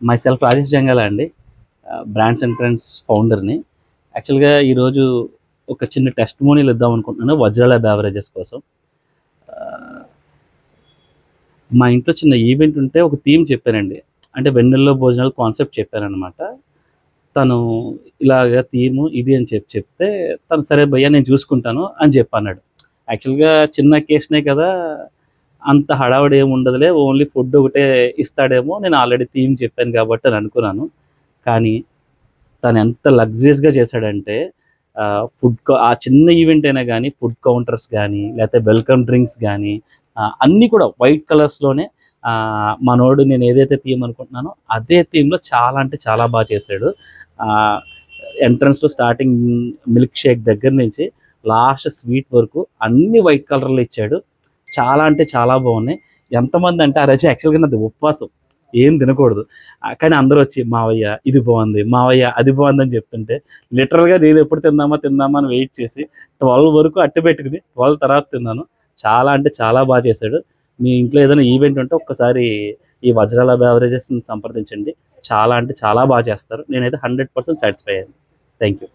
My self Rajesh Jangala అండి. Brands and trends ఫౌండర్‌ని. యాక్చువల్‌గా ఈరోజు ఒక చిన్న టెస్టిమోనియల్ ఇద్దాం అనుకుంటున్నాను వజ్రాల బెవరేజెస్ కోసం. ఆహ్, మా ఇంట్లో చిన్న ఈవెంట్ ఉంటే ఒక థీమ్ చెప్పానండి. అంటే వెన్నెల్లో భోజనాలు కాన్సెప్ట్ చెప్పాననమాట. తను ఇలాగ థీము ఇది అని చెప్తే తను సరే భయ్యా నేను చూసుకుంటాను అని చెప్పన్నాడు. యాక్చువల్‌గా చిన్న అకేషనే కదా! అంత హడావిడి ఏమి ఉండదులే. ఓన్లీ ఫుడ్ ఒకటే ఇస్తాడేమో. నేను ఆల్రెడీ థీమ్ చెప్పాను కాబట్టి అని అనుకున్నాను. కానీ తనెంత లగ్జరియస్‌గా చేశాడంటే ఆ చిన్న ఈవెంట్ అయినా గానీ, ఫుడ్ కౌంటర్స్ గానీ, లేతే వెల్కమ్ డ్రింక్స్ గానీ అన్నీ కూడా వైట్ కలర్స్‌లోనే మనోడు నేను ఏదైతే థీమ్ అనుకుంటున్నానో, అదే థీమ్‌లో చాలా అంటే చాలా చేశాడు. ఆహ్, ఎంట్రన్స్‌లో స్టార్టింగ్ మిల్క్ షేక్ దగ్గర నుంచి లాస్ట్ స్వీట్ వరకు అన్నీ వైట్ కలర్‌లో ఇచ్చాడు. చాలా అంటే చాలా బావున్నాయి. ఎంతమందంటే ఆ రోజు యాక్చువల్‌గా నాది ఉపవాసం. ఏం తినకూడదు. కానీ అందరొచ్చి "మావయ్య ఇది బావుంది. మావయ్య అది బావుందని" చెప్తుంటే లిటరల్‌గా నేను ఎప్పుడు తిందామా, తిందామా అని వెయిట్ చేసి 12 వరకు అట్టు పెట్టుకొని 12 తర్వాత తిన్నాను. చాలా అంటే చాలా చేశాడు. మీ ఇంట్లో ఏదైనా ఈవెంట్ ఉంటే ఒక్కసారి ఈ వజ్రాల బెవరేజెస్‌ని సంప్రదించండి. చాలా అంటే చాలా చేస్తారు. నేనైతే 100% సాటిస్ఫై అయ్యాను. Thank you.